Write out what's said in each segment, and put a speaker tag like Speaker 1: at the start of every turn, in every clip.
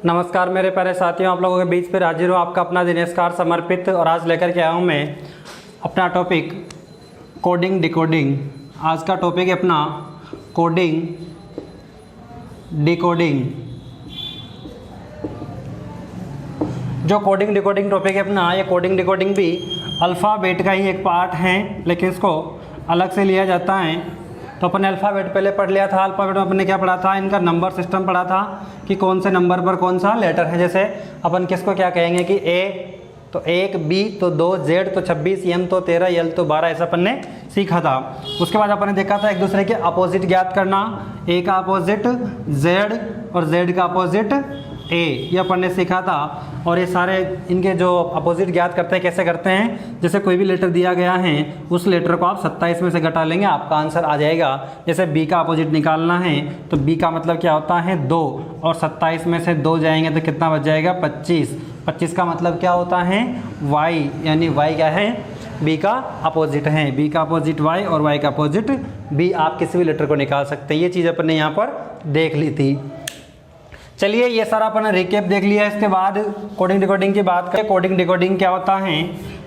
Speaker 1: नमस्कार मेरे प्यारे साथियों, आप लोगों के बीच फिर हाजिर हूँ आपका अपना दिनेशकार समर्पित। और आज लेकर के आया हूँ मैं अपना टॉपिक कोडिंग डिकोडिंग। आज का टॉपिक है अपना कोडिंग डिकोडिंग। जो कोडिंग डिकोडिंग टॉपिक है अपना, ये कोडिंग डिकोडिंग भी अल्फ़ाबेट का ही एक पार्ट है, लेकिन इसको अलग से लिया जाता है। तो अपने अल्फ़ाबेट पहले पढ़ लिया था। अल्फ़ाबेट में अपने क्या पढ़ा था, इनका नंबर सिस्टम पढ़ा था कि कौन से नंबर पर कौन सा लेटर है। जैसे अपन किसको क्या कहेंगे कि ए तो 1, बी तो 2, जेड तो 26, एम तो 13, यल तो 12, ऐसा अपन ने सीखा था। उसके बाद अपन ने देखा था एक दूसरे के अपोजिट ज्ञात करना, ए का अपोजिट जेड और जेड का अपोजिट ए, ये अपन ने सीखा था। और ये सारे इनके जो अपोजिट ज्ञात करते हैं कैसे करते हैं, जैसे कोई भी लेटर दिया गया है उस लेटर को आप 27 में से घटा लेंगे, आपका आंसर आ जाएगा। जैसे बी का अपोजिट निकालना है तो बी का मतलब क्या होता है 2, और 27 में से 2 जाएंगे तो कितना बच जाएगा 25। 25 का मतलब क्या होता है वाई, यानी वाई क्या है बी का अपोजिट है। बी का अपोजिट वाई और वाई का अपोजिट बी, आप किसी भी लेटर को निकाल सकते हैं। ये चीज़ अपन ने यहाँ पर देख ली थी। चलिए ये सारा अपन ने रिकेप देख लिया। इसके बाद कोडिंग डिकोडिंग की बात करें। कोडिंग डिकोडिंग क्या होता है,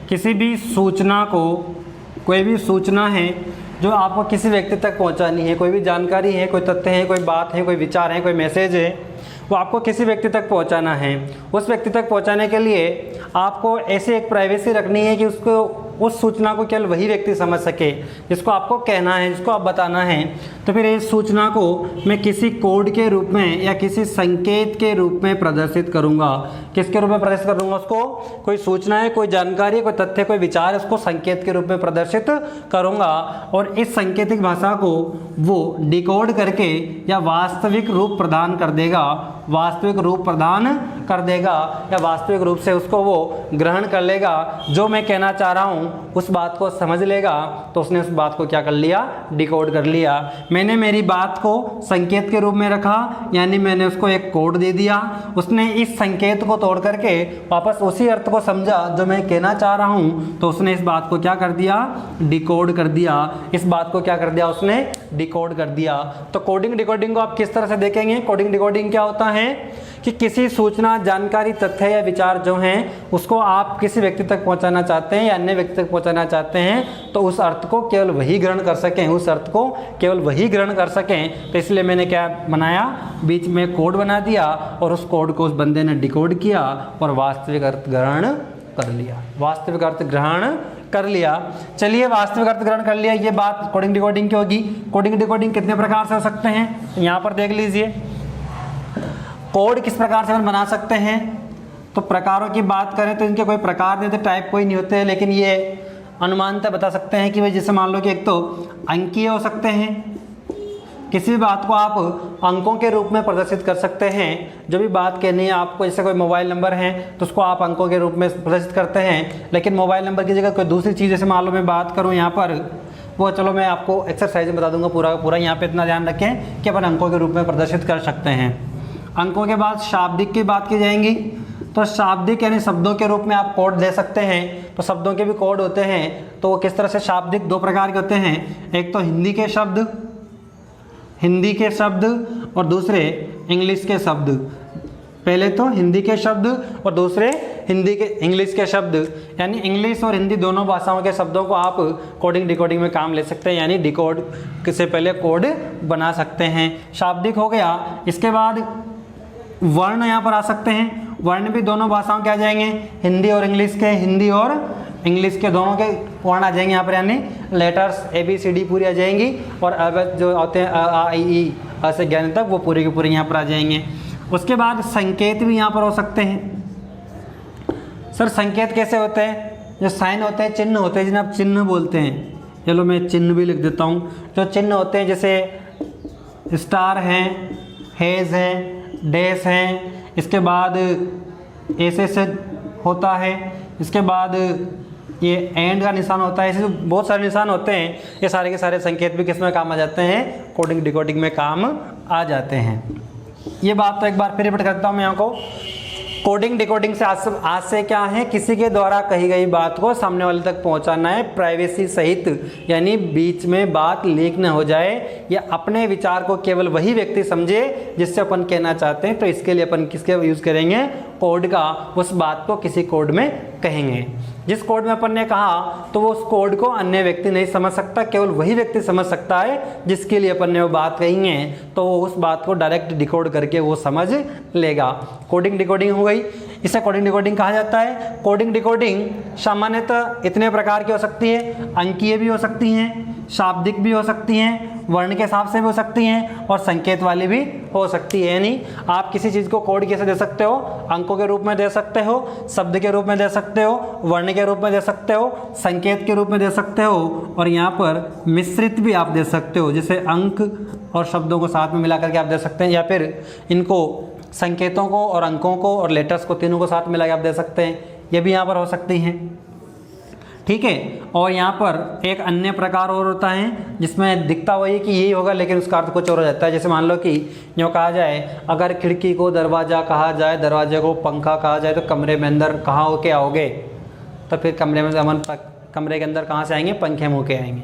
Speaker 1: किसी भी सूचना को, कोई भी सूचना है जो आपको किसी व्यक्ति तक पहुंचानी है, कोई भी जानकारी है, कोई तथ्य है, कोई बात है, कोई विचार है, कोई मैसेज है, वो आपको किसी व्यक्ति तक पहुंचाना है। उस व्यक्ति तक पहुंचाने के लिए आपको ऐसी एक प्राइवेसी रखनी है कि उसको, उस सूचना को केवल वही व्यक्ति समझ सके जिसको आपको कहना है, जिसको आप बताना है। तो फिर इस सूचना को मैं किसी कोड के रूप में या किसी संकेत के रूप में प्रदर्शित करूंगा। किसके रूप में प्रदर्शित करूंगा उसको, कोई सूचना है, कोई जानकारी है, कोई तथ्य, कोई विचार है, उसको संकेत के रूप में प्रदर्शित करूंगा। और इस सांकेतिक भाषा को वो डिकोड करके या वास्तविक रूप प्रदान कर देगा, वास्तविक रूप प्रदान कर देगा, या वास्तविक रूप से उसको वो ग्रहण कर लेगा। जो मैं कहना चाह रहा हूँ उस बात को समझ लेगा, तो उसने उस बात को क्या कर लिया, डिकोड कर लिया। मैंने मेरी बात को संकेत के रूप में रखा, यानी मैंने उसको एक कोड दे दिया, उसने इस संकेत को तोड़ करके वापस उसी अर्थ को समझा जो मैं कहना चाह रहा हूँ, तो उसने इस बात को क्या कर दिया, डिकोड कर दिया। इस बात को क्या कर दिया उसने, डिकोड कर दिया। तो कोडिंग डिकोडिंग को आप किस तरह से देखेंगे, कोडिंग डिकोडिंग क्या होता है कि किसी सूचना, जानकारी, तथ्य या विचार जो हैं उसको आप किसी व्यक्ति तक पहुंचाना चाहते हैं या अन्य व्यक्ति तक पहुंचाना चाहते हैं, तो उस अर्थ को केवल वही ग्रहण कर सकें, उस अर्थ को केवल वही ग्रहण कर सकें। तो इसलिए मैंने क्या बनाया, बीच में कोड बना दिया और उस कोड को उस बंदे ने डिकोड किया और वास्तविक अर्थ ग्रहण कर लिया, वास्तविक अर्थ ग्रहण कर लिया। चलिए वास्तविक अर्थ ग्रहण कर लिया, ये बात कोडिंग डिकोडिंग की होगी। कोडिंग डिकोडिंग कितने प्रकार से हो सकते हैं, यहाँ पर देख लीजिए। कोड किस प्रकार से हम बना सकते हैं, तो प्रकारों की बात करें तो इनके कोई प्रकार नहीं होते, टाइप कोई नहीं होते, लेकिन ये अनुमानतः बता सकते हैं कि भाई जैसे मान लो कि एक तो अंकीय हो सकते हैं, किसी भी बात को आप अंकों के रूप में प्रदर्शित कर सकते हैं। जो भी बात कहनी है आपको, जैसे कोई मोबाइल नंबर है तो उसको आप अंकों के रूप में प्रदर्शित करते हैं, लेकिन मोबाइल नंबर की जगह कोई दूसरी चीज़, जैसे मान लो मैं बात करूं यहाँ पर, वो चलो मैं आपको एक्सरसाइज में बता दूंगा पूरा पूरा। यहाँ पे इतना ध्यान रखें कि अपन अंकों के रूप में प्रदर्शित कर सकते हैं। अंकों के बाद शाब्दिक की बात की जाएंगी, तो शाब्दिक यानी शब्दों के रूप में आप कोड दे सकते हैं। तो शब्दों के भी कोड होते हैं, तो वो किस तरह से शाब्दिक दो प्रकार के होते हैं, एक तो हिंदी के शब्द और दूसरे इंग्लिश के शब्द। पहले तो हिंदी के शब्द और दूसरे इंग्लिश के शब्द, यानी इंग्लिश और हिंदी दोनों भाषाओं के शब्दों को आप कोडिंग डिकोडिंग में काम ले सकते हैं, यानी डिकोड से पहले कोड बना सकते हैं। शाब्दिक हो गया। इसके बाद वर्ण यहाँ पर आ सकते हैं। वर्ण भी दोनों भाषाओं के आ जाएंगे, हिंदी और इंग्लिश के, हिंदी और इंग्लिश के दोनों के वर्ण आ जाएंगे यहाँ पर, यानी लेटर्स ABCD पूरी आ जाएंगी, और अब जो होते हैं आ ई ई से ज्ञान तक, वो पूरे के पूरे यहाँ पर आ जाएंगे। उसके बाद संकेत भी यहाँ पर हो सकते हैं। सर संकेत कैसे होते हैं, जो साइन होते हैं, चिन्ह होते हैं, जिन्हें आप चिन्ह बोलते हैं। चलो मैं चिन्ह भी लिख देता हूँ। जो चिन्ह होते हैं जैसे स्टार हैं, हेज हैं, डैश हैं, इसके बाद ऐसे होता है, इसके बाद ये एंड का निशान होता है, ऐसे बहुत सारे निशान होते हैं। ये सारे के सारे संकेत भी किस में काम आ जाते हैं, कोडिंग डिकोडिंग में काम आ जाते हैं। ये बात तो एक बार फिर रिपीट करता हूँ मैं यहाँ को। कोडिंग डिकोडिंग से आज से क्या है, किसी के द्वारा कही गई बात को सामने वाले तक पहुंचाना है प्राइवेसी सहित, यानी बीच में बात लीक न हो जाए या अपने विचार को केवल वही व्यक्ति समझे जिससे अपन कहना चाहते हैं। तो इसके लिए अपन किसके यूज़ करेंगे, कोड का। उस बात को किसी कोड में कहेंगे। जिस कोड में अपन ने कहा तो वो उस कोड को अन्य व्यक्ति नहीं समझ सकता, केवल वही व्यक्ति समझ सकता है जिसके लिए अपन ने वो बात कही है। तो वो उस बात को डायरेक्ट डिकोड करके वो समझ लेगा। कोडिंग डिकोडिंग हो गई, इसे कोडिंग डिकोडिंग कहा जाता है। कोडिंग डिकोडिंग सामान्यतः इतने प्रकार की हो सकती है, अंकीय भी हो सकती हैं, शाब्दिक भी हो सकती हैं, वर्ण के हिसाब से भी हो सकती हैं और संकेत वाली भी हो सकती है। यानी आप किसी चीज़ को कोड कैसे दे सकते हो, अंकों के रूप में दे सकते हो, शब्द के रूप में दे सकते हो, वर्ण के रूप में दे सकते हो, संकेत के रूप में दे सकते हो, और यहाँ पर मिश्रित भी आप दे सकते हो, जैसे अंक और शब्दों को साथ में मिला करके आप दे सकते हैं, या फिर इनको संकेतों को और अंकों को और लेटर्स को तीनों को साथ मिला के आप दे सकते हैं। ये भी यहाँ पर हो सकती हैं, ठीक है। और यहाँ पर एक अन्य प्रकार और होता है जिसमें दिखता वही कि यही होगा लेकिन उसका अर्थ कुछ और हो जाता है। जैसे मान लो कि जो कहा जाए, अगर खिड़की को दरवाज़ा कहा जाए, दरवाजे को पंखा कहा जाए, तो कमरे में अंदर कहाँ होके आओगे, तो फिर कमरे में हम कमरे के अंदर कहाँ से आएंगे, पंखे मुँह के आएंगे।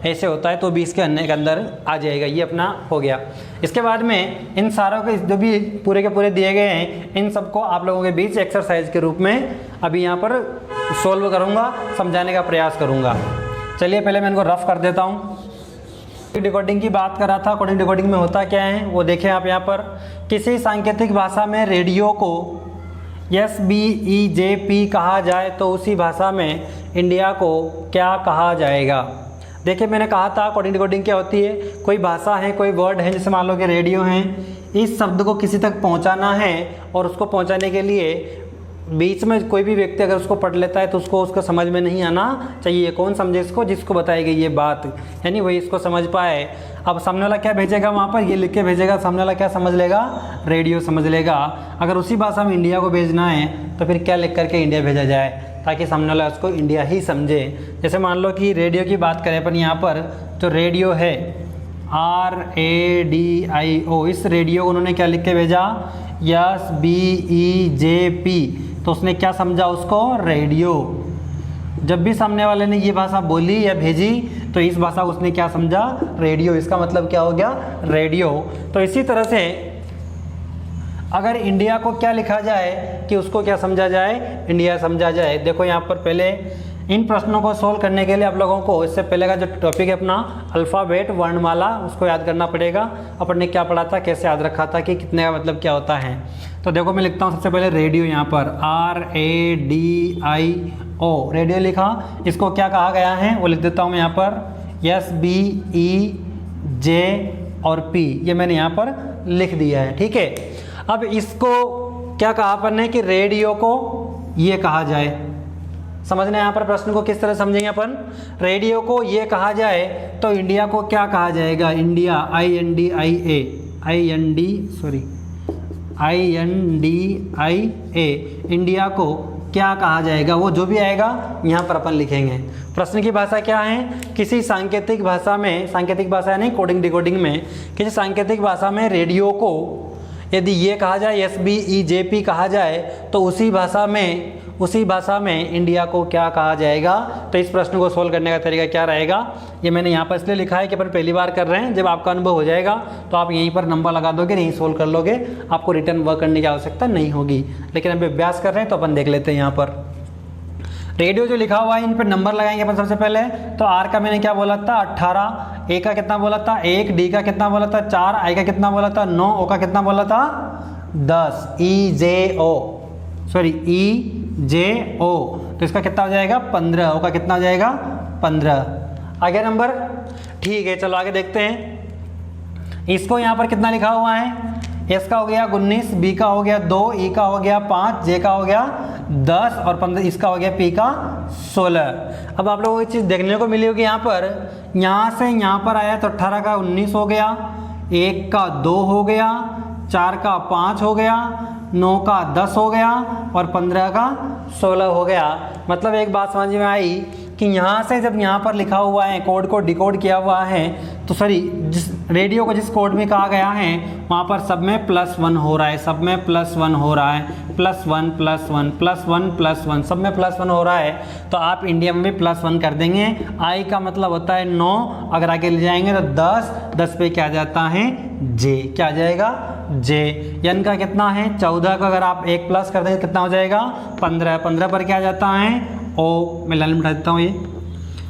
Speaker 1: ऐसे होता है, तो भी इसके अन्य के अंदर आ जाएगा। ये अपना हो गया। इसके बाद में इन सारों के जो भी पूरे के पूरे दिए गए हैं, इन सबको आप लोगों के बीच एक्सरसाइज के रूप में अभी यहाँ पर सोल्व करूँगा, समझाने का प्रयास करूँगा। चलिए पहले मैं इनको रफ कर देता हूँ। डिकोडिंग की बात कर रहा था। कोडिंग डिकोडिंग में होता क्या है वो देखें आप यहाँ पर। किसी सांकेतिक भाषा में रेडियो को SBEJP कहा जाए तो उसी भाषा में इंडिया को क्या कहा जाएगा। देखिए मैंने कहा था कोडिंग डिकोडिंग क्या होती है, कोई भाषा है, कोई वर्ड है, जैसे मान लो कि रेडियो है, इस शब्द को किसी तक पहुंचाना है और उसको पहुंचाने के लिए बीच में कोई भी व्यक्ति अगर उसको पढ़ लेता है तो उसको समझ में नहीं आना चाहिए। कौन समझे इसको, जिसको बताई गई ये बात, यानी वही इसको समझ पाए। अब सामने वाला क्या भेजेगा वहाँ पर, ये लिख के भेजेगा, सामने वाला क्या समझ लेगा, रेडियो समझ लेगा। अगर उसी भाषा में इंडिया को भेजना है तो फिर क्या लिख करके इंडिया भेजा जाए, ताकि सामने वाला उसको इंडिया ही समझे। जैसे मान लो कि रेडियो की बात करें अपन, यहाँ पर जो रेडियो है RADIO, इस रेडियो को उन्होंने क्या लिख के भेजा, SBEJP, तो उसने क्या समझा उसको, रेडियो। जब भी सामने वाले ने ये भाषा बोली या भेजी तो इस भाषा को उसने क्या समझा, रेडियो। इसका मतलब क्या हो गया, रेडियो। तो इसी तरह से अगर इंडिया को क्या लिखा जाए कि उसको क्या समझा जाए, इंडिया समझा जाए। देखो यहाँ पर पहले इन प्रश्नों को सोल्व करने के लिए आप लोगों को इससे पहले का जो टॉपिक है अपना अल्फ़ाबेट वर्णमाला, उसको याद करना पड़ेगा। अपन ने क्या पढ़ा था, कैसे याद रखा था कि कितने का मतलब क्या होता है। तो देखो मैं लिखता हूँ सबसे पहले रेडियो, यहाँ पर RADIO, रेडियो लिखा। इसको क्या कहा गया है वो लिख देता हूँ मैं यहाँ पर, SBEJ और P, ये मैंने यहाँ पर लिख दिया है, ठीक है। अब इसको क्या कहा अपन ने कि रेडियो को ये कहा जाए। समझना यहाँ पर प्रश्न को किस तरह समझेंगे अपन। रेडियो को ये कहा जाए तो इंडिया को क्या कहा जाएगा, इंडिया INDIA, इंडिया को क्या कहा जाएगा, वो जो भी आएगा यहाँ पर अपन लिखेंगे। प्रश्न की भाषा क्या है, किसी सांकेतिक भाषा में, सांकेतिक भाषा नहीं कोडिंग डिकोडिंग में, किसी सांकेतिक भाषा में रेडियो को यदि ये कहा जाए, SBEJP कहा जाए, तो उसी भाषा में इंडिया को क्या कहा जाएगा। तो इस प्रश्न को सोल्व करने का तरीका क्या रहेगा, ये मैंने यहाँ पर इसलिए लिखा है कि अपन पहली बार कर रहे हैं। जब आपका अनुभव हो जाएगा तो आप यहीं पर नंबर लगा दोगे, नहीं सोल्व कर लोगे, आपको रिटर्न वर्क करने की आवश्यकता नहीं होगी। लेकिन अभी अभ्यास कर रहे हैं तो अपन देख लेते हैं। यहाँ पर रेडियो जो लिखा हुआ है इन पर नंबर लगाएंगे अपन सबसे पहले। तो R का मैंने क्या बोला था, 18, A का कितना बोला था, 1, D का कितना बोला था, 4, I का कितना बोला था, 9, O का कितना बोला था, 10, EJO, तो इसका कितना हो जाएगा, 15, O का कितना हो जाएगा, 15। आगे नंबर, ठीक है, चलो आगे देखते हैं। इसको यहाँ पर कितना लिखा हुआ है, S का हो गया 19, B का हो गया 2, E का हो गया 5, J का हो गया 10 और 15, इसका हो गया P का 16। अब आप लोगों को एक चीज़ देखने को मिली होगी, यहाँ पर यहाँ से यहाँ पर आया तो 18 का 19 हो गया, 1 का 2 हो गया, 4 का 5 हो गया, 9 का 10 हो गया और 15 का 16 हो गया। मतलब एक बात समझ में आई कि यहाँ से जब यहाँ पर लिखा हुआ है, कोड को डिकोड किया हुआ है, तो सॉरी जिस रेडियो को जिस कोड में कहा गया है वहाँ पर सब में +1 हो रहा है, सब में +1 हो रहा है। +1 +1 +1 +1 सब में +1 हो रहा है, तो आप इंडिया में भी +1 कर देंगे। I का मतलब होता है 9, अगर आगे ले जाएंगे तो 10, 10 पे क्या जाता है J, क्या आ जाएगा J। N का कितना है 14 का अगर आप 1 प्लस कर देंगे कितना हो जाएगा 15, 15 पर क्या जाता है O, मैं लाइन में बैठा देता हूँ, ये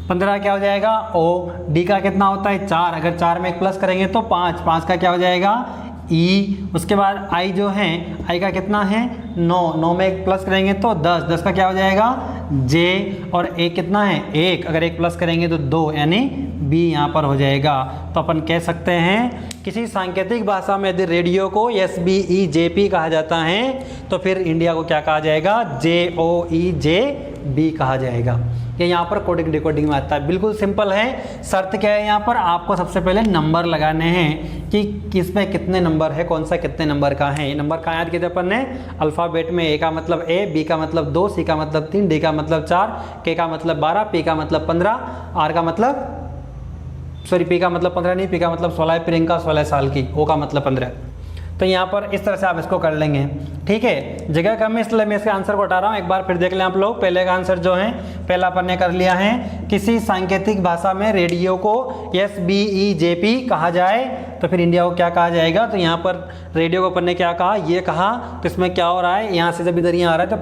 Speaker 1: 15 क्या हो जाएगा O। D का कितना होता है 4, अगर 4 में 1 प्लस करेंगे तो 5, 5 का क्या हो जाएगा E। उसके बाद I जो है I का कितना है 9, 9 में 1 प्लस करेंगे तो 10, 10 का क्या हो जाएगा J। और A कितना है 1, अगर 1 प्लस करेंगे तो 2, यानी B यहाँ पर हो जाएगा। तो अपन कह सकते हैं किसी सांकेतिक भाषा में यदि रेडियो को SBEJP कहा जाता है तो फिर इंडिया को क्या कहा जाएगा JOEJB कहा जाएगा। ये यहाँ पर कोडिंग डिकोडिंग में आता है, बिल्कुल सिंपल है। शर्त क्या है यहाँ पर, आपको सबसे पहले नंबर लगाने हैं कि किसमें कितने नंबर है, कौन सा कितने नंबर का है। नंबर कहाँ याद किए थे अपन ने, अल्फ़ाबेट में A का मतलब A, B का मतलब 2, C का मतलब 3, D का मतलब 4, K का मतलब 12, P का मतलब 15, R का मतलब P का मतलब 15 नहीं, P का मतलब 16, प्रियंका 16 साल की, O का मतलब 15। तो यहाँ पर इस तरह से आप इसको कर लेंगे, ठीक है। जगह कम है इसलिए मैं इसके आंसर को हटा रहा हूँ, एक बार फिर देख लें आप लोग। पहले का आंसर जो है पहला अपन ने कर लिया है, किसी सांकेतिक भाषा में रेडियो को SBEJP कहा जाए तो फिर इंडिया को क्या कहा जाएगा। तो यहाँ पर रेडियो को अपन ने क्या कहा, ये कहा, तो इसमें क्या हो रहा है, यहाँ से जब इधर यहाँ आ रहा है तो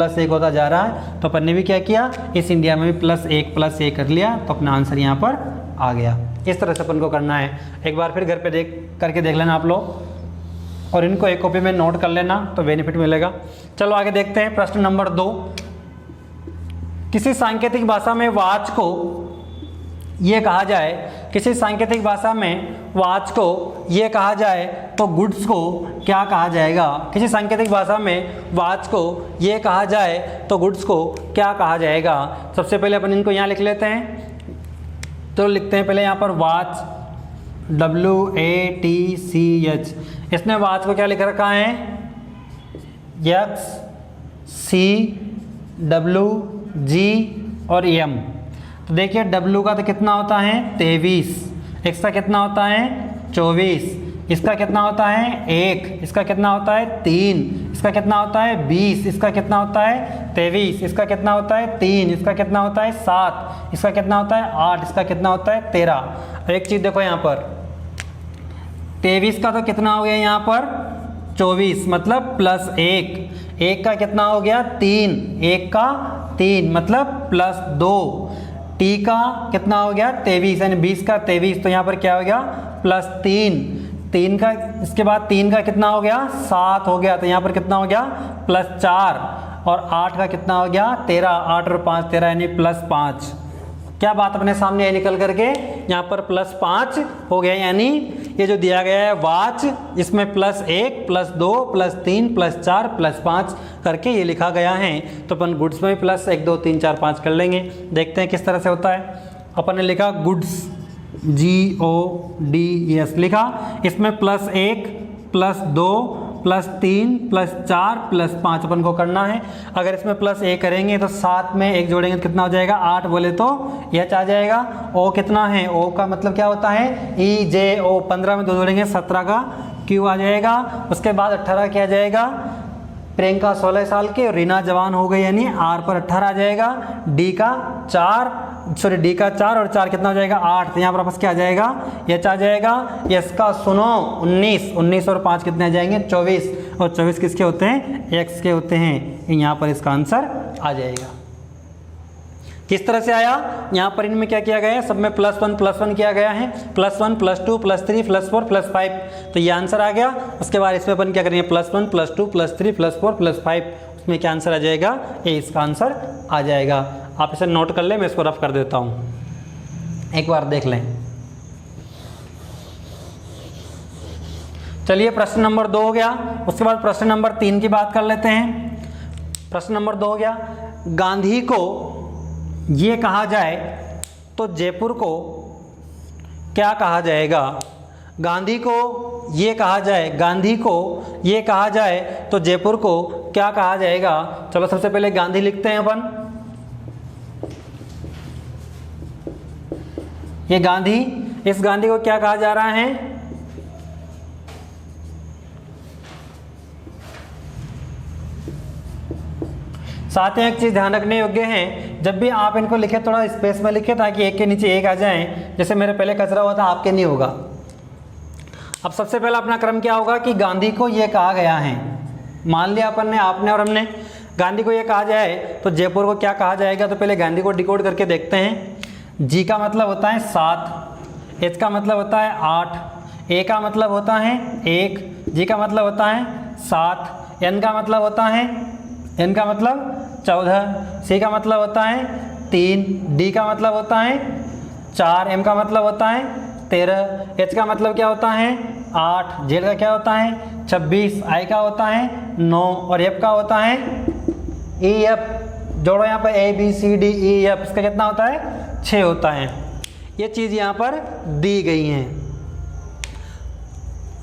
Speaker 1: +1 होता जा रहा है, तो अपन ने भी क्या किया, इस इंडिया में भी +1 कर लिया, तो अपना आंसर यहाँ पर आ गया। इस तरह से अपन को करना है। एक बार फिर घर पे करके देख लेना आप लोग, और इनको एक कॉपी में नोट कर लेना तो बेनिफिट मिलेगा। चलो आगे देखते हैं प्रश्न नंबर 2। किसी सांकेतिक भाषा में वाच को ये कहा जाए, किसी सांकेतिक भाषा में वाच को ये कहा जाए तो गुड्स को क्या कहा जाएगा। किसी सांकेतिक भाषा में वाच को ये कहा जाए तो गुड्स को क्या कहा जाएगा। सबसे पहले अपन इनको यहाँ लिख लेते हैं, तो लिखते हैं पहले यहाँ पर वाच, WATCH। इसने वाच को क्या लिख रखा है, XCWG और M। तो देखिए W का तो कितना होता है 23, X का कितना होता है 24, इसका कितना होता है 1, इसका कितना होता है 3, इसका कितना होता है 20, इसका कितना होता है 23, इसका कितना होता है 3, इसका कितना होता है 7, इसका कितना होता है 8, इसका कितना होता है 13। एक चीज़ देखो यहाँ पर 23 का तो कितना हो गया यहाँ पर 24, मतलब +1, 1 का कितना हो गया 3, 1 का 3 मतलब +2, T का कितना हो गया 23, यानी 20 का 23, तो यहाँ पर क्या हो गया +3, 3 का, इसके बाद 3 का कितना हो गया 7 हो गया, तो यहाँ पर कितना हो गया +4, और 8 का कितना हो गया 13, 8 और 5 13, यानी +5। क्या बात अपने सामने निकल करके यहाँ पर +5 हो गया, यानी ये जो दिया गया है वाच, इसमें +1 +2 +3 +4 +5 करके ये लिखा गया है। तो अपन गुड्स में +1 2 3 4 5 कर लेंगे, देखते हैं किस तरह से होता है। अपन ने लिखा गुड्स GODS लिखा, इसमें +1 +2 +3 +4 +5 अपन को करना है। अगर इसमें +1 करेंगे तो 7 में 1 जोड़ेंगे तो कितना हो जाएगा 8, बोले तो यह आ जाएगा। O कितना है, O का मतलब क्या होता है EJO, 15 में 2 जोड़ेंगे 17 का Q आ जाएगा। उसके बाद 18 क्या आ जाएगा, प्रियंका 16 साल की और रीना जवान हो गई, यानी R पर 18 आ जाएगा। D का 4 और 4 कितना हो जाएगा 8, तो यहाँ पर आपस क्या आ जाएगा H आ जाएगा। S का सुनो 19 और 5 कितने आ जाएंगे 24, और 24 किसके होते हैं X के होते हैं, यहाँ पर इसका आंसर आ जाएगा। किस तरह से आया, यहाँ पर इनमें क्या किया गया है, सब में +1 किया गया है, +1 +2 +3 +4 +5, तो ये आंसर आ गया। उसके बाद इसमें अपन क्या करेंगे +1 +2 +3 +4 +5, उसमें क्या आंसर आ जाएगा, ये इसका आंसर आ जाएगा। आप इसे नोट कर लें, मैं इसको रफ कर देता हूँ, एक बार देख लें। चलिए प्रश्न नंबर 2 हो गया। उसके बाद प्रश्न नंबर 3 की बात कर लेते हैं। प्रश्न नंबर 2 हो गया, गांधी को ये कहा जाए तो जयपुर को क्या कहा जाएगा। गांधी को ये कहा जाए, गांधी को ये कहा जाए तो जयपुर को क्या कहा जाएगा। चलो सबसे पहले गांधी लिखते हैं अपन, ये गांधी, इस गांधी को क्या कहा जा रहा है, साथ ही एक चीज़ ध्यान रखने योग्य है, जब भी आप इनको लिखे थोड़ा स्पेस में लिखे ताकि एक के नीचे एक आ जाएं, जैसे मेरे पहले कचरा हुआ था आपके नहीं होगा। अब सबसे पहला अपना क्रम क्या होगा कि गांधी को ये कहा गया है, मान लिया अपन ने, आपने और हमने, गांधी को ये कहा जाए तो जयपुर को क्या कहा जाएगा। तो पहले गांधी को डिकोड करके देखते हैं। जी का मतलब होता है 7, एच का मतलब होता है 8, ए का मतलब होता है 1, जी का मतलब होता है 7, एन का मतलब होता है, एन का मतलब 14, सी का मतलब होता है 3, डी का मतलब होता है 4, एम का मतलब होता है 13, एच का मतलब क्या होता है 8, जेड का क्या होता है 26, आई का होता है 9 और एफ का होता है ई एफ। जोड़ो यहाँ पर A B C D E F, इसका कितना होता है 6 होता है। ये चीज़ यहाँ पर दी गई है।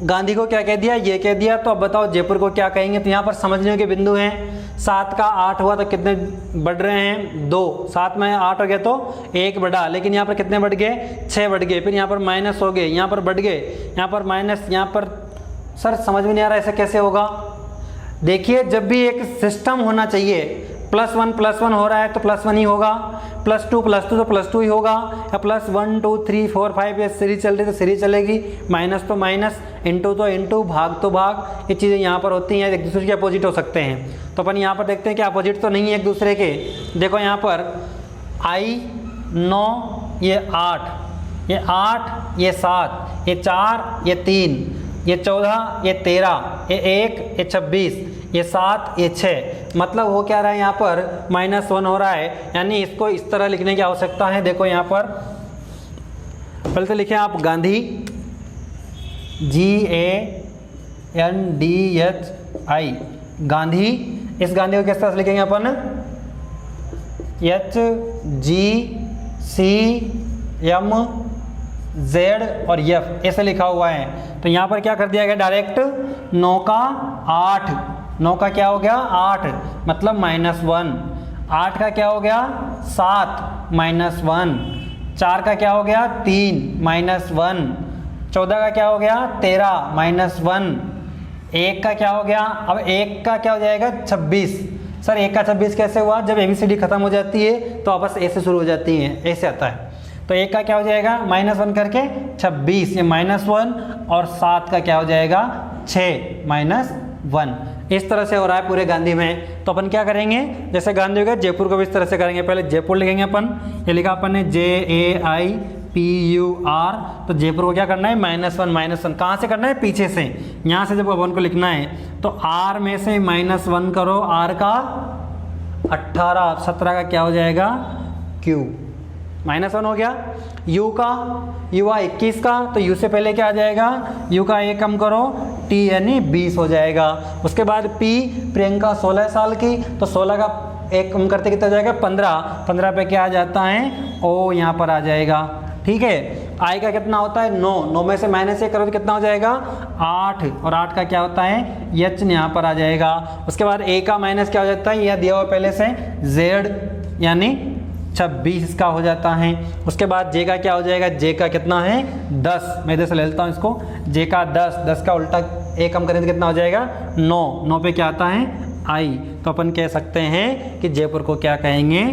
Speaker 1: गांधी को क्या कह दिया, ये कह दिया। तो अब बताओ जयपुर को क्या कहेंगे। तो यहाँ पर समझने के बिंदु हैं। 7 का 8 हुआ तो कितने बढ़ रहे हैं 2, 7 में 8 हो गया तो 1 बढ़ा, लेकिन यहाँ पर कितने बढ़ गए 6 बढ़ गए। फिर यहाँ पर माइनस हो गए, यहाँ पर बढ़ गए, यहाँ पर माइनस, यहाँ पर। सर समझ में नहीं आ रहा ऐसे कैसे होगा। देखिए जब भी एक सिस्टम होना चाहिए, +1 हो रहा है तो +1 ही होगा, +2 तो +2 ही होगा, या +1 2 3 4 5 ये सीरीज चल रही तो सीरीज चलेगी, माइनस तो माइनस, इंटू तो इंटू, भाग तो भाग। ये चीज़ें यहाँ पर होती हैं, एक दूसरे के अपोजिट हो सकते हैं। तो अपन यहाँ पर देखते हैं कि अपोजिट तो नहीं है एक दूसरे के। देखो यहाँ पर I 9 ये 8, ये 8 ये 7, ये 4 ये 3, ये 14 ये 13, ये 1 ये 26, ये 7 ये 6। मतलब हो क्या रहा है यहाँ पर -1 हो रहा है, यानी इसको इस तरह लिखने की आवश्यकता है। देखो यहाँ पर पहले तो लिखें आप गांधी, GANDHI, गांधी। इस गांधी को किस तरह से लिखेंगे अपन, HGCM और F ऐसे लिखा हुआ है। तो यहाँ पर क्या कर दिया गया, डायरेक्ट 9 का 8, 9 का क्या हो गया 8 मतलब -1, 8 का क्या हो गया 7 -1, 4 का क्या हो गया 3 -1, 14 का क्या हो गया 13 -1, 1 का क्या हो गया, अब 1 का क्या हो जाएगा 26। सर 1 का 26 कैसे हुआ, जब ABCD खत्म हो जाती है तो आपस ऐसे शुरू हो जाती हैं, ऐसे आता है। तो 1 का क्या हो जाएगा -1 करके 26, ये -1, और 7 का क्या हो जाएगा 6 -1। इस तरह से हो रहा है पूरे गांधी में। तो अपन क्या करेंगे, जैसे गांधी हो गया, जयपुर को भी इस तरह से करेंगे। पहले जयपुर लिखेंगे अपन, ये लिखा अपन ने JAIPUR। तो जयपुर को क्या करना है -1, कहाँ से करना है पीछे से, यहाँ से जब अपन को लिखना है तो R में से -1 करो, R का 18, 17 का क्या हो जाएगा Q, -1 हो गया। U का, U 21 का, तो U से पहले क्या आ जाएगा, U का 1 कम करो, T यानी 20 हो जाएगा। उसके बाद P, प्रियंका 16 साल की, तो 16 का 1 कम करते कितना जाएगा 15, 15 पे क्या आ जाता है O यहाँ पर आ जाएगा। ठीक है, I का कितना होता है 9, 9 में से -1 करो तो कितना हो जाएगा 8, और 8 का क्या होता है H यहाँ पर आ जाएगा। उसके बाद A का माइनस क्या हो जाता है, यह दिया हुआ पहले से Z यानी 26 का हो जाता है। उसके बाद J का क्या हो जाएगा, J का कितना है 10, मैं इधर से ले लेता हूँ इसको, J का 10, 10 का उल्टा 1 कम करें तो कितना हो जाएगा 9, 9 पे क्या आता है I। तो अपन कह सकते हैं कि जयपुर को क्या कहेंगे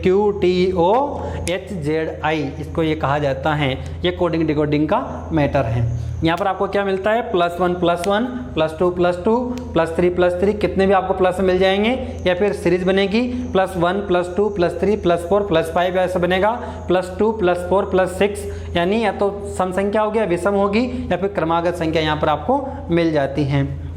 Speaker 1: QTOHZI, इसको ये कहा जाता है। ये कोडिंग डिकोडिंग का मैटर है। यहाँ पर आपको क्या मिलता है +1 +1 +2 +2 +3 +3, कितने भी आपको प्लस मिल जाएंगे, या फिर सीरीज बनेगी +1 +2 +3 +4 +5 ऐसा बनेगा, +2 +4 +6, यानी या तो सम संख्या होगी या विषम होगी या फिर क्रमागत संख्या यहाँ पर आपको मिल जाती हैं।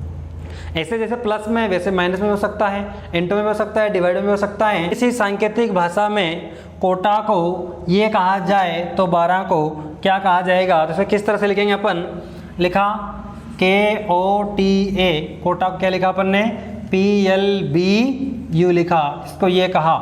Speaker 1: ऐसे जैसे प्लस में वैसे माइनस में हो सकता है, इंटू में हो सकता है, डिवाइड में हो सकता है। इसी सांकेतिक भाषा में कोटा को ये कहा जाए तो 12 को क्या कहा जाएगा। तो इसे किस तरह से लिखेंगे अपन, लिखा KOTA, कोटा को क्या लिखा अपन ने PLBU लिखा, इसको ये कहा।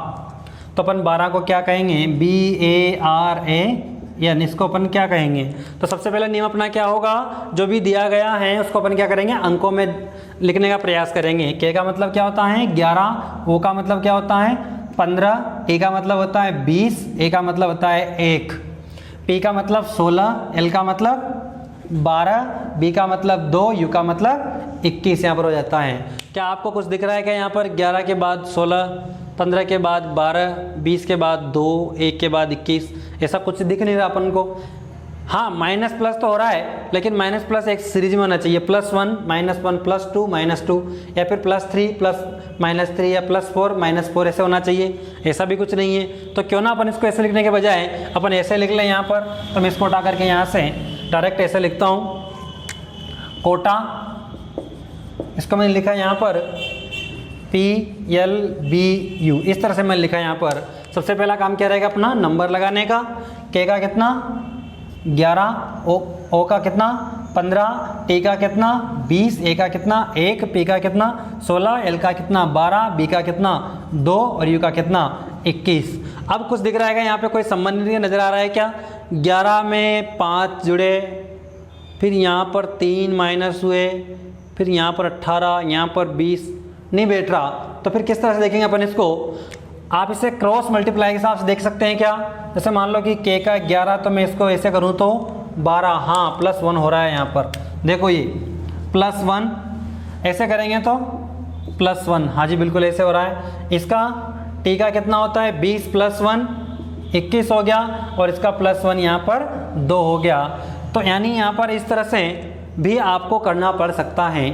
Speaker 1: तो अपन 12 को क्या कहेंगे BARA, यानी इसको अपन क्या कहेंगे। तो सबसे पहले नियम अपना क्या होगा, जो भी दिया गया है उसको अपन क्या करेंगे अंकों में लिखने का प्रयास करेंगे। K का मतलब क्या होता है 11, O का मतलब क्या होता है 15, T का मतलब होता है 20, A का मतलब होता है 1, P का मतलब 16, L का मतलब 12, B का मतलब 2, U का मतलब 21 यहाँ पर हो जाता है। क्या आपको कुछ दिख रहा है क्या यहाँ पर? 11 के बाद 16, 15 के बाद 12, 20 के बाद 2, 1 के बाद 21, ऐसा कुछ दिख नहीं रहा अपन को। हाँ, माइनस प्लस तो हो रहा है, लेकिन माइनस प्लस एक सीरीज में होना चाहिए, +1 -1 +2 -2, या फिर +3 +-3 या +4 -4 ऐसे होना चाहिए। ऐसा भी कुछ नहीं है, तो क्यों ना अपन इसको ऐसे लिखने के बजाय अपन ऐसे लिख लें यहाँ पर। तो मैं इसको उठा करके यहाँ से डायरेक्ट ऐसे लिखता हूँ, कोटा, इसको मैंने लिखा यहाँ पर PLBU, इस तरह से मैंने लिखा यहाँ पर। सबसे पहला काम क्या रहेगा अपना? नंबर लगाने का। K का कितना? 11, O का कितना? 15, T का कितना? 20, A का कितना? 1, P का कितना? 16, L का कितना? 12, B का कितना? 2 और U का कितना? 21। अब कुछ दिख रहा है यहाँ पे कोई संबंध नहीं नज़र आ रहा है क्या? 11 में 5 जुड़े, फिर यहाँ पर 3 माइनस हुए, फिर यहाँ पर 18, यहाँ पर 20 नहीं बैठ रहा। तो फिर किस तरह से देखेंगे अपन इसको? आप इसे क्रॉस मल्टीप्लाई के हिसाब से देख सकते हैं क्या? जैसे मान लो कि K का 11, तो मैं इसको ऐसे करूँ तो 12, हाँ +1 हो रहा है यहाँ पर। देखो ये +1, ऐसे करेंगे तो +1, हाँ जी बिल्कुल ऐसे हो रहा है। इसका T का कितना होता है? 20 + 1 21 हो गया, और इसका +1 यहाँ पर 2 हो गया। तो यानी यहाँ पर इस तरह से भी आपको करना पड़ सकता है।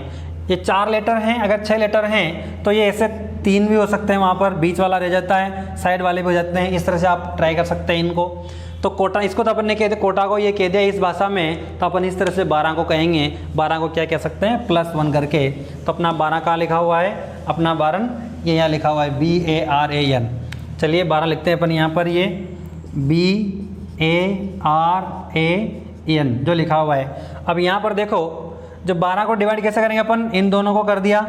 Speaker 1: ये 4 लेटर हैं, अगर 6 लेटर हैं तो ये ऐसे 3 भी हो सकते हैं, वहाँ पर बीच वाला रह जाता है, साइड वाले भी हो जाते हैं। इस तरह से आप ट्राई कर सकते हैं इनको। तो कोटा, इसको तो अपन ने कह दिया, कोटा को ये कह दिया इस भाषा में, तो अपन इस तरह से 12 को कहेंगे। 12 को क्या कह सकते हैं? +1 करके। तो अपना 12 कहाँ लिखा हुआ है? अपना 12 ये यहाँ लिखा हुआ है BARAN। चलिए 12 लिखते हैं अपन यहाँ पर, ये BARAN जो लिखा हुआ है। अब यहाँ पर देखो, जब 12 को डिवाइड कैसे करेंगे अपन? इन दोनों को कर दिया,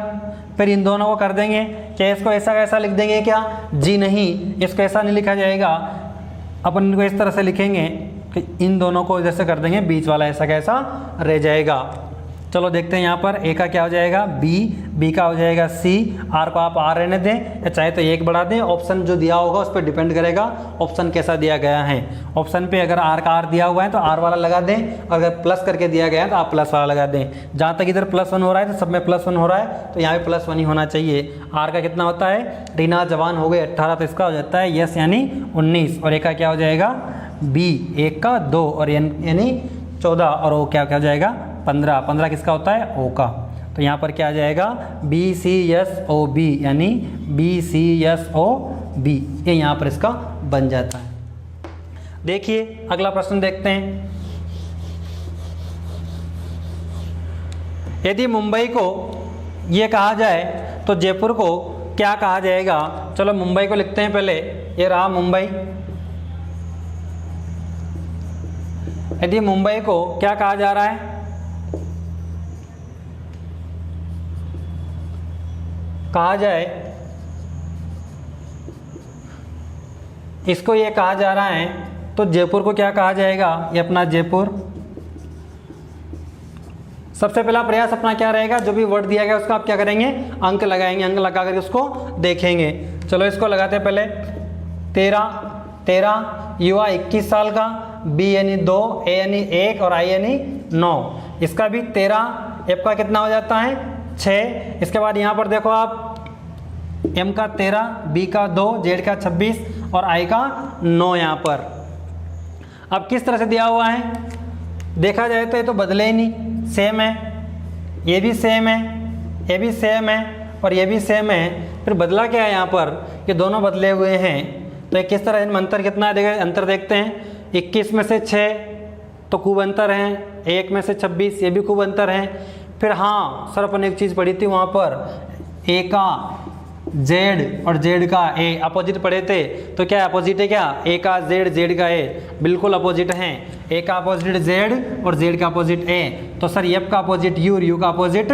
Speaker 1: फिर इन दोनों को कर देंगे। क्या इसको ऐसा कैसा लिख देंगे क्या? जी नहीं, इसको ऐसा नहीं लिखा जाएगा। अपन इनको इस तरह से लिखेंगे कि इन दोनों को जैसे कर देंगे, बीच वाला ऐसा कैसा रह जाएगा। चलो देखते हैं यहाँ पर। A का क्या हो जाएगा? B का हो जाएगा C, R को आप R रहने दें या चाहे तो 1 बढ़ा दें। ऑप्शन जो दिया होगा उस पर डिपेंड करेगा ऑप्शन कैसा दिया गया है। ऑप्शन पे अगर R का R दिया हुआ है तो R वाला लगा दें, और अगर प्लस करके दिया गया है तो आप प्लस वाला लगा दें। जहाँ तक इधर +1 हो रहा है तो सब में +1 हो रहा है, तो यहाँ पे +1 ही होना चाहिए। R का कितना होता है? रीना जवान हो गए 18, तो इसका हो जाता है यस यानी 19। और A का क्या हो जाएगा? B, 1 का 2 और यानी 14, और O क्या हो जाएगा? 15। 15 किसका होता है? O का। तो यहाँ पर क्या आ जाएगा? BCSOB यानी BCSOB, ये यहाँ पर इसका बन जाता है। देखिए अगला प्रश्न देखते हैं। यदि मुंबई को ये कहा जाए तो जयपुर को क्या कहा जाएगा? चलो मुंबई को लिखते हैं पहले। ये रहा मुंबई। यदि मुंबई को क्या कहा जा रहा है? कहा जाए, इसको ये कहा जा रहा है, तो जयपुर को क्या कहा जाएगा? ये अपना जयपुर। सबसे पहला प्रयास अपना क्या रहेगा? जो भी वर्ड दिया गया उसका आप क्या करेंगे? अंक लगाएंगे। अंक लगा करके उसको देखेंगे। चलो इसको लगाते हैं पहले। 13, युवा 21 साल का, B यानी 2, A यानी 1 और I यानी 9। इसका भी 13, F का कितना हो जाता है? 6। इसके बाद यहाँ पर देखो आप, M का 13, B का 2, Z का 26 और I का 9 यहाँ पर। अब किस तरह से दिया हुआ है? देखा जाए तो ये तो बदले ही नहीं, सेम है। ये भी सेम है, ये भी सेम है और ये भी सेम है। फिर बदला क्या है यहाँ पर? ये दोनों बदले हुए हैं। तो ये किस तरह, इनमें अंतर कितना है? अंतर देखते हैं। 21 में से 6 तो खूब अंतर है, 1 में से 26 ये भी खूब अंतर है। फिर हाँ सर, अपन एक चीज़ पढ़ी थी वहाँ पर, A का Z और Z का A अपोजिट पढ़े थे। तो क्या अपोजिट है क्या? A का Z, Z का A बिल्कुल अपोजिट हैं। A का अपोजिट Z और Z का अपोजिट A। तो सर F का अपोजिट U और U का अपोजिट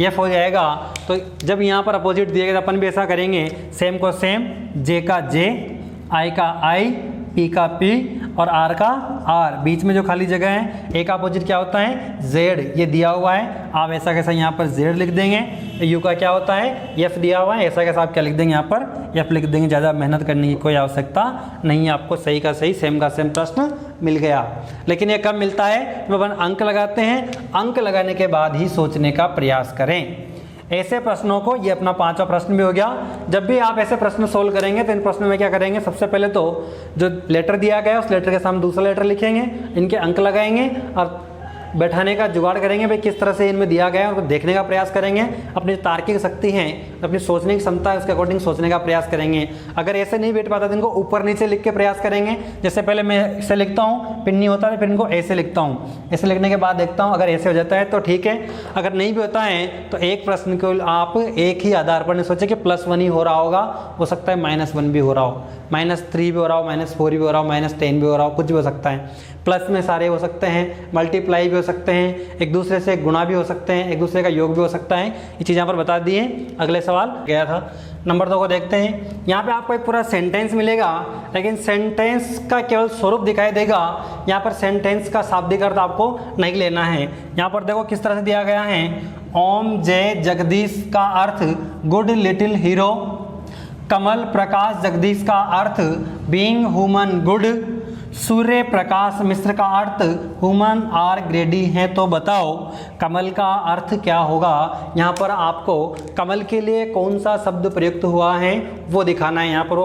Speaker 1: F हो जाएगा। तो जब यहाँ पर अपोजिट दिए गए तो अपन भी ऐसा करेंगे, सेम को सेम, J का J, I का I, P का P और R का R। बीच में जो खाली जगह है, A का अपोजिट क्या होता है? Z, ये दिया हुआ है। आप ऐसा कैसा यहाँ पर Z लिख देंगे। यू का क्या होता है, एफ दिया हुआ है, ऐसा कैसा आप क्या लिख देंगे यहाँ पर, एफ लिख देंगे। ज़्यादा मेहनत करने की कोई आवश्यकता नहीं है, आपको सही का सही सेम का सेम प्रश्न मिल गया। लेकिन ये कब मिलता है, जब अपन अंक लगाते हैं, अंक लगाने के बाद ही सोचने का प्रयास करें। ऐसे प्रश्नों को, ये अपना 5वां प्रश्न भी हो गया। जब भी आप ऐसे प्रश्न सोल्व करेंगे तो इन प्रश्नों में क्या करेंगे, सबसे पहले तो जो लेटर दिया गया है उस लेटर के सामने दूसरा लेटर लिखेंगे, इनके अंक लगाएंगे और बैठाने का जुगाड़ करेंगे भाई किस तरह से इनमें दिया गया है, उनको देखने का प्रयास करेंगे। अपनी जो तार्किक शक्ति है, अपनी सोचने की क्षमता है, उसके अकॉर्डिंग सोचने का प्रयास करेंगे। अगर ऐसे नहीं बैठ पाता तो इनको ऊपर नीचे लिख के प्रयास करेंगे। जैसे पहले मैं ऐसे लिखता हूँ, पिन नहीं होता है, फिर इनको ऐसे लिखता हूँ, ऐसे लिखने के बाद देखता हूँ अगर ऐसे हो जाता है तो ठीक है, अगर नहीं भी होता है तो एक प्रश्न को आप एक ही आधार पर नहीं सोचे कि +1 ही हो रहा होगा, हो सकता है -1 भी हो रहा हो, -3 भी हो रहा हो, -4 भी हो रहा हो, -10 भी हो रहा हो, कुछ भी हो सकता है। प्लस में सारे हो सकते हैं, मल्टीप्लाई भी हो सकते हैं, एक दूसरे से गुणा भी हो सकते हैं, एक दूसरे का योग भी हो सकता है। ये चीज़ यहाँ पर बता दिए। अगले सवाल गया था नंबर 2 को देखते हैं। यहाँ पे आपको एक पूरा सेंटेंस मिलेगा, लेकिन सेंटेंस का केवल स्वरूप दिखाई देगा। यहाँ पर सेंटेंस का शाब्दिक अर्थ आपको नहीं लेना है। यहाँ पर देखो किस तरह से दिया गया है, ओम जय जगदीश का अर्थ गुड लिटिल हीरो, कमल प्रकाश जगदीश का अर्थ being human good, Surya Prakash मिश्र का अर्थ ह्यूमन आर ग्रेडी है। तो बताओ कमल का अर्थ क्या होगा। यहाँ पर आपको कमल के लिए कौन सा शब्द प्रयुक्त हुआ है वो दिखाना है। यहाँ पर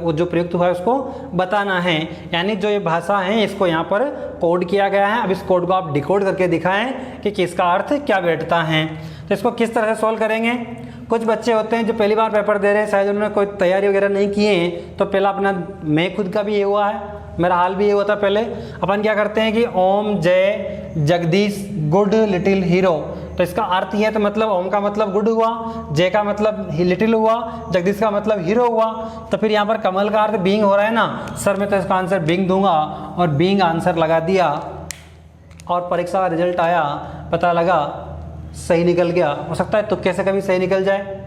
Speaker 1: वो जो प्रयुक्त हुआ है उसको बताना है। यानी जो ये भाषा है इसको यहाँ पर कोड किया गया है। अब इस कोड को आप डिकोड करके दिखाएं कि किसका अर्थ क्या बैठता है। तो इसको किस तरह से सॉल्व करेंगे। कुछ बच्चे होते हैं जो पहली बार पेपर दे रहे हैं, शायद उन्होंने कोई तैयारी वगैरह नहीं की है, तो पहला अपना, मैं खुद का भी ये हुआ है, मेरा हाल भी ये हुआ था। पहले अपन क्या करते हैं कि ओम जय जगदीश गुड लिटिल हीरो, तो इसका अर्थ ये है, तो मतलब ओम का मतलब गुड हुआ, जय का मतलब लिटिल हुआ, जगदीश का मतलब हीरो हुआ। तो फिर यहाँ पर कमल का अर्थ बीइंग हो रहा है ना सर, मैं तो इसका आंसर बीइंग दूंगा और बीइंग आंसर लगा दिया और परीक्षा का रिजल्ट आया, पता लगा सही निकल गया। हो सकता है तुक्के से कभी सही निकल जाए,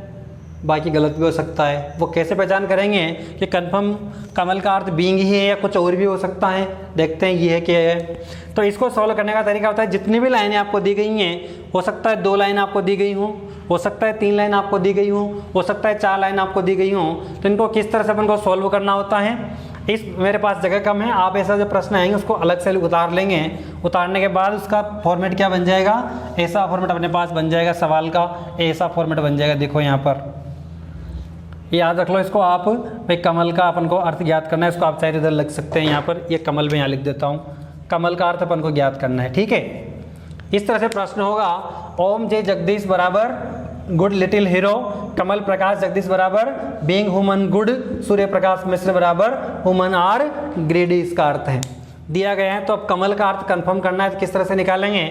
Speaker 1: बाकी गलत भी हो सकता है। वो कैसे पहचान करेंगे कि कंफर्म कमल का अर्थ बीइंग ही है या कुछ और भी हो सकता है, देखते हैं ये है क्या है। तो इसको सॉल्व करने का तरीका होता है, जितनी भी लाइनें आपको दी गई हैं, हो सकता है 2 लाइन आपको दी गई हों, हो सकता है 3 लाइन आपको दी गई हों, हो सकता है 4 लाइन आपको दी गई हों, तो इनको किस तरह से अपन को सॉल्व करना होता है। इस मेरे पास जगह कम है, आप ऐसा जो प्रश्न आएंगे उसको अलग से उतार लेंगे। उतारने के बाद उसका फॉर्मेट क्या बन जाएगा, ऐसा फॉर्मेट अपने पास बन जाएगा सवाल का, ऐसा फॉर्मेट बन जाएगा। देखो यहाँ पर याद रख लो इसको आप, भाई कमल का अपन को अर्थ ज्ञात करना है। इसको आप चाहे इधर लग सकते हैं, यहाँ पर ये कमल में यहाँ लिख देता हूँ, कमल का अर्थ अपन को ज्ञात करना है। ठीक है, इस तरह से प्रश्न होगा, ओम जय जगदीश बराबर गुड लिटिल हीरो, कमल प्रकाश जगदीश बराबर being human good, Surya Prakash मिश्र बराबर ह्यूमन आर ग्रेडी, इसका अर्थ है दिया गया है। तो अब कमल का अर्थ कंफर्म करना है तो किस तरह से निकालेंगे।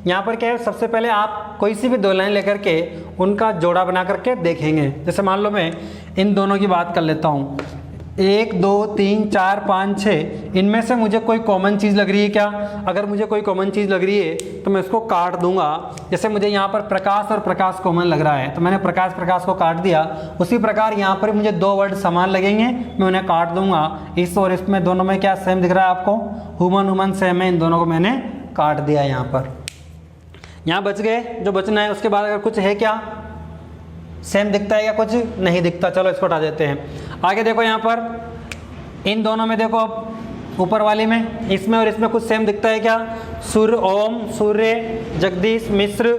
Speaker 1: यहाँ पर क्या है, सबसे पहले आप कोई सी भी 2 लाइन लेकर के उनका जोड़ा बना करके देखेंगे। जैसे मान लो मैं इन दोनों की बात कर लेता हूँ, 1 2 3 4 5 6, इनमें से मुझे कोई कॉमन चीज़ लग रही है क्या। अगर मुझे कोई कॉमन चीज़ लग रही है तो मैं इसको काट दूंगा। जैसे मुझे यहाँ पर प्रकाश और प्रकाश कॉमन लग रहा है तो मैंने प्रकाश प्रकाश को काट दिया। उसी प्रकार यहाँ पर मुझे 2 वर्ड समान लगेंगे, मैं उन्हें काट दूंगा। इस और इसमें दोनों में क्या सेम दिख रहा है आपको, ह्यूमन ह्यूमन सेम है, इन दोनों को मैंने काट दिया। यहाँ पर यहाँ बच गए जो बचना है। उसके बाद अगर कुछ है क्या, सेम दिखता है या कुछ नहीं दिखता, चलो इसको हटा देते हैं। आगे देखो यहाँ पर इन दोनों में देखो, ऊपर वाली में, इसमें और इसमें कुछ सेम दिखता है क्या। सूर्य, ओम, सूर्य, जगदीश, मिश्र,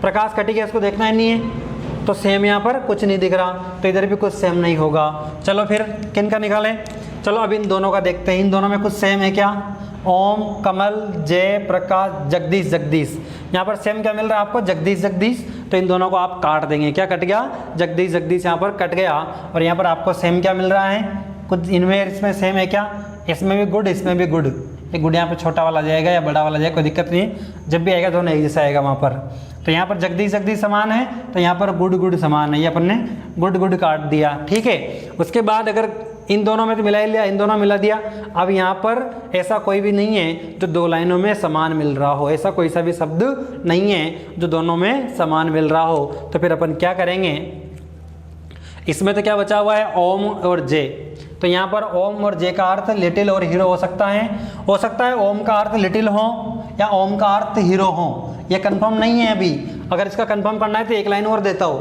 Speaker 1: प्रकाश कटी गया, इसको देखना ही नहीं है, तो सेम यहाँ पर कुछ नहीं दिख रहा, तो इधर भी कुछ सेम नहीं होगा। चलो फिर किन का निकालें। चलो अब इन दोनों का देखते हैं, इन दोनों में कुछ सेम है क्या। ओम, कमल, जय, प्रकाश, जगदीश, जगदीश, यहाँ पर सेम क्या मिल रहा है आपको, जगदीश जगदीश। तो इन दोनों को आप काट देंगे, क्या कट गया, जगदीश जगदीश यहाँ पर कट गया। और यहाँ पर आपको सेम क्या मिल रहा है, कुछ इनमें इसमें सेम है क्या, इसमें भी गुड, इसमें भी गुड। एक गुड यहाँ पर छोटा वाला जाएगा या बड़ा वाला जाएगा, कोई दिक्कत नहीं, जब भी आएगा दोनों एक जैसा आएगा वहाँ पर। तो यहाँ पर जगदीश जगदीश समान है, तो यहाँ पर गुड गुड समान है, ये अपन ने गुड गुड काट दिया। ठीक है, उसके बाद अगर इन दोनों में तो मिला ही लिया, इन दोनों मिला दिया। अब यहाँ पर ऐसा कोई भी नहीं है जो 2 लाइनों में समान मिल रहा हो, ऐसा कोई सा भी शब्द नहीं है जो दोनों में समान मिल रहा हो। तो फिर अपन क्या करेंगे, इसमें तो क्या बचा हुआ है, ओम और जे। तो यहाँ पर ओम और जे का अर्थ लिटिल और हीरो हो सकता है ओम का अर्थ लिटिल हो या ओम का अर्थ हीरो हो, ये कंफर्म नहीं है अभी। अगर इसका कंफर्म करना है तो एक लाइन और देता हो,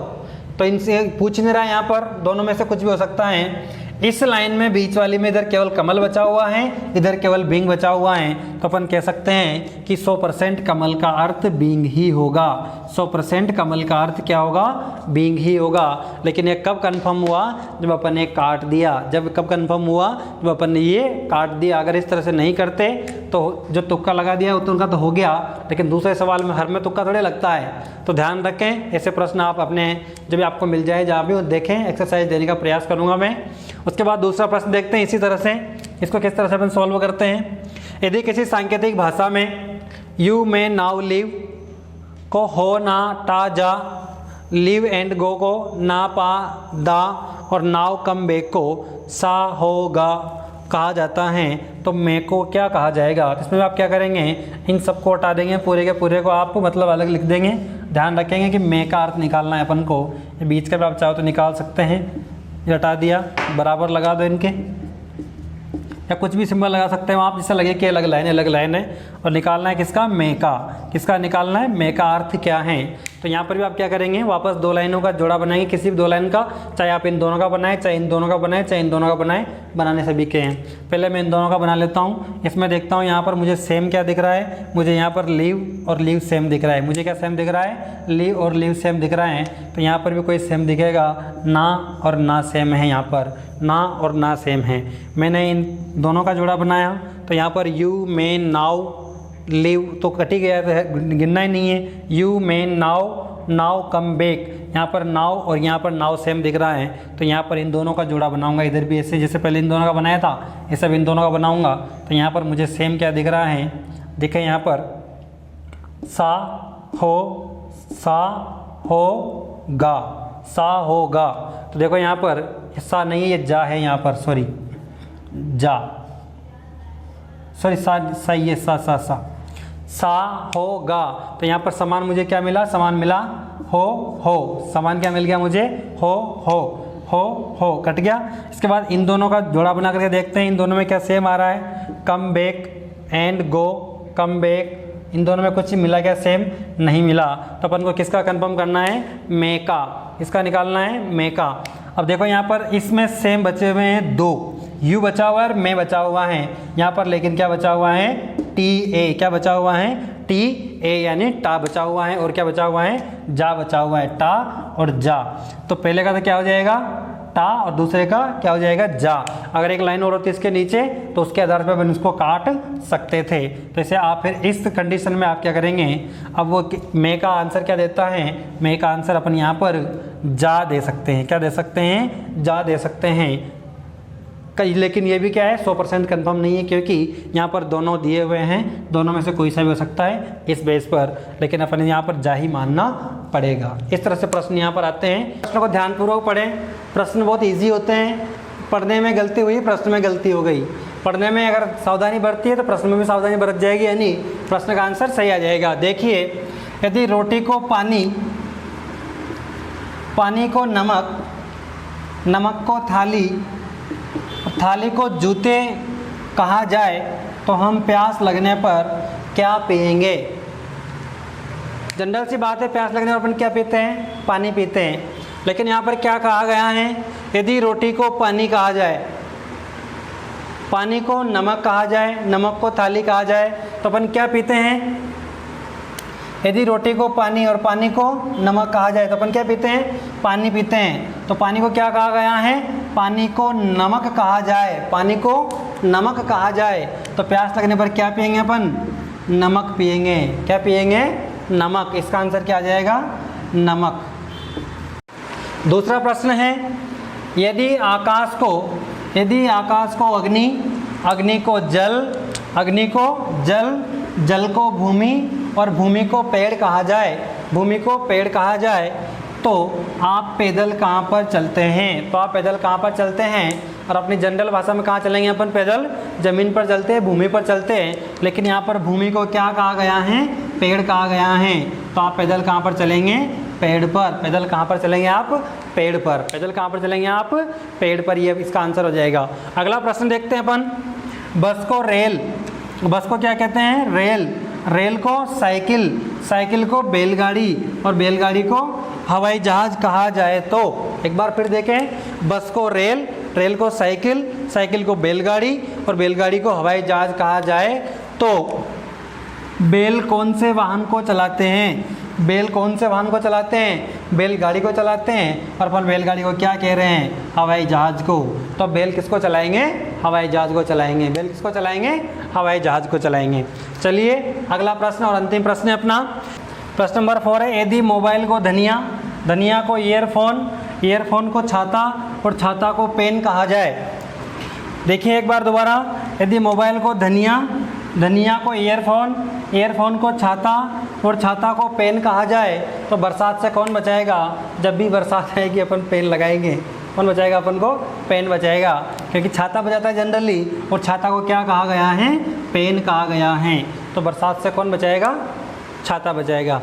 Speaker 1: तो इनसे पूछ नहीं रहा है यहाँ पर, दोनों में से कुछ भी हो सकता है। इस लाइन में बीच वाली में इधर केवल कमल बचा हुआ है, इधर केवल बींग बचा हुआ है, तो अपन कह सकते हैं कि 100% कमल का अर्थ बींग ही होगा। 100% कमल का अर्थ क्या होगा? बींग ही होगा। लेकिन ये कब कंफर्म हुआ? जब अपन ने काट दिया। जब कब कंफर्म हुआ? जब अपन ने ये काट दिया। अगर इस तरह से नहीं करते तो जो तुक्का लगा दिया तो उनका तो हो गया, लेकिन दूसरे सवाल में हर में तुक्का थोड़े लगता है। तो ध्यान रखें, ऐसे प्रश्न आप अपने जब आपको मिल जाए जहाँ भी देखें, एक्सरसाइज देने का प्रयास करूँगा मैं। उसके बाद दूसरा प्रश्न देखते हैं इसी तरह से, इसको किस तरह से अपन सॉल्व करते हैं। यदि किसी सांकेतिक भाषा में यू मे नाउ लीव को हो ना टा जा, लिव एंड गो को ना पा दा और नाउ कम बैक को सा होगा कहा जाता है, तो मे को क्या कहा जाएगा? तो इसमें आप क्या करेंगे, इन सबको हटा देंगे, पूरे के पूरे को आप मतलब अलग लिख देंगे। ध्यान रखेंगे कि मे का अर्थ निकालना है अपन को। ये बीच का भी आप चाहो तो निकाल सकते हैं, ये हटा दिया, बराबर लगा दो इनके, या कुछ भी सिंबल लगा सकते हैं आप, जिससे लगे कि अलग लाइन है। और निकालना है किसका? मे का। किसका निकालना है? मे का अर्थ क्या है। तो यहाँ पर भी आप क्या करेंगे, वापस दो लाइनों का जोड़ा बनाएंगे, किसी भी दो लाइन का, चाहे आप इन दोनों का बनाएं, चाहे इन दोनों का बनाएं, चाहे इन दोनों का बनाएं, बनाने से भी के हैं। पहले मैं इन दोनों का बना लेता हूँ। इसमें देखता हूँ यहाँ पर मुझे सेम क्या दिख रहा है, मुझे यहाँ पर लीव और लीव सेम दिख रहा है। मुझे क्या सेम दिख रहा है? लीव और लीव सेम दिख रहा है। तो यहाँ पर भी कोई सेम दिखेगा, ना और ना सेम है, यहाँ पर ना और ना सेम है। मैंने इन दोनों का जोड़ा बनाया, तो यहाँ पर यू मे नाउ लीव तो कट ही गया, तो गिनना ही नहीं है। You may now come back, यहाँ पर नाउ और यहाँ पर नाउ सेम दिख रहा है, तो यहाँ पर इन दोनों का जोड़ा बनाऊंगा। इधर भी ऐसे जैसे पहले इन दोनों का बनाया था, ये सब इन दोनों का बनाऊंगा। तो यहाँ पर मुझे सेम क्या दिख रहा है, देखें यहाँ पर सा होगा। तो देखो यहाँ पर सा नहीं है, ये जा है, यहाँ पर सॉरी ये सा होगा। तो यहाँ पर समान मुझे क्या मिला? समान मिला हो। समान क्या मिल गया मुझे? हो कट गया। इसके बाद इन दोनों का जोड़ा बना करके देखते हैं, इन दोनों में क्या सेम आ रहा है? Come back and go, come back, इन दोनों में कुछ मिला क्या? सेम नहीं मिला। तो अपन को किसका कंफर्म करना है? मे का। इसका निकालना है मे का। अब देखो यहाँ पर इसमें सेम बचे हुए हैं दो, यू बचा हुआ है और मे बचा हुआ है यहाँ पर, लेकिन क्या बचा हुआ है? T A. क्या बचा हुआ है? टी ए, यानी टा बचा हुआ है। और क्या बचा हुआ है? जा बचा हुआ है, टा और जा। तो पहले का तो क्या हो जाएगा? टा, और दूसरे का क्या हो जाएगा? जा। अगर एक लाइन और होती है इसके नीचे तो उसके आधार पर अपन इसको काट सकते थे। तो इसे आप फिर इस कंडीशन में आप क्या करेंगे, अब वो मे का आंसर क्या देता है? मे का आंसर अपन यहाँ पर जा दे सकते हैं। क्या दे सकते हैं? जा दे सकते हैं। लेकिन ये भी क्या है? 100% कन्फर्म नहीं है, क्योंकि यहाँ पर दोनों दिए हुए हैं, दोनों में से कोई सा भी हो सकता है इस बेस पर, लेकिन अपन यहाँ पर जा ही मानना पड़ेगा। इस तरह से प्रश्न यहाँ पर आते हैं। प्रश्नों को ध्यानपूर्वक पढ़ें, प्रश्न बहुत ईजी होते हैं। पढ़ने में गलती हुई, प्रश्न में गलती हो गई। पढ़ने में अगर सावधानी बरती है तो प्रश्न में भी सावधानी बरत जाएगी, यानी प्रश्न का आंसर सही आ जाएगा। देखिए, यदि रोटी को पानी, पानी को नमक, नमक को थाली, थाली को जूते कहा जाए तो हम प्यास लगने पर क्या पिएंगे? जनरल सी बात है, प्यास लगने पर अपन क्या पीते हैं? पानी पीते हैं। लेकिन यहाँ पर क्या कहा गया है? यदि रोटी को पानी कहा जाए, पानी को नमक कहा जाए, नमक को थाली कहा जाए, तो अपन क्या पीते हैं? यदि रोटी को पानी और पानी को नमक कहा जाए तो अपन क्या पीते हैं? पानी पीते हैं। तो पानी को क्या कहा गया है? पानी को नमक कहा जाए, पानी को नमक कहा जाए, तो प्यास लगने पर क्या पिएंगे अपन? नमक पिएंगे। क्या पिएंगे? नमक। इसका आंसर क्या आ जाएगा? नमक। दूसरा प्रश्न है, यदि आकाश को अग्नि, अग्नि को जल, अग्नि को जल, जल को भूमि और भूमि को पेड़ कहा जाए, भूमि को पेड़ कहा जाए, तो आप पैदल कहाँ पर चलते हैं? तो आप पैदल कहाँ पर चलते हैं? और अपनी जनरल भाषा में कहाँ चलेंगे अपन? पैदल ज़मीन पर चलते हैं, भूमि पर चलते हैं। लेकिन यहाँ पर भूमि को क्या कहा गया है? पेड़ कहा गया है। तो आप पैदल कहाँ पर चलेंगे? पेड़ पर। पैदल कहाँ पर चलेंगे आप? पेड़ पर। पैदल कहाँ पर चलेंगे आप? पेड़ पर। ये इसका आंसर हो जाएगा। अगला प्रश्न देखते हैं अपन। बस को रेल, बस को क्या कहते हैं? रेल। रेल को साइकिल, साइकिल को बैलगाड़ी और बैलगाड़ी को हवाई जहाज़ कहा जाए तो, एक बार फिर देखें, बस को रेल, रेल को साइकिल, साइकिल को बैलगाड़ी और बैलगाड़ी को हवाई जहाज़ कहा जाए तो बैल कौन से वाहन को चलाते हैं? बैल कौन से वाहन को चलाते हैं? बैलगाड़ी को चलाते हैं। और अपन बैलगाड़ी को क्या कह रहे हैं? हवाई जहाज़ को। तो बैल किसको चलाएंगे? हवाई जहाज़ को चलाएंगे। बैल किसको चलाएंगे? हवाई जहाज़ को चलाएंगे। चलिए अगला प्रश्न और अंतिम प्रश्न है अपना। प्रश्न नंबर 4 है, यदि मोबाइल को धनिया, धनिया को ईयरफोन, ईयरफोन को छाता और छाता को पेन कहा जाए। देखिए एक बार दोबारा, यदि मोबाइल को धनिया, धनिया को ईयरफोन, ईयरफोन को छाता और छाता को पेन कहा जाए तो बरसात से कौन बचाएगा? जब भी बरसात आएगी अपन पेन लगाएंगे, कौन बचाएगा अपन को? पेन बचाएगा, क्योंकि छाता बचाता है जनरली और छाता को क्या कहा गया है? पेन कहा गया है। तो बरसात से कौन बचाएगा? छाता बचाएगा।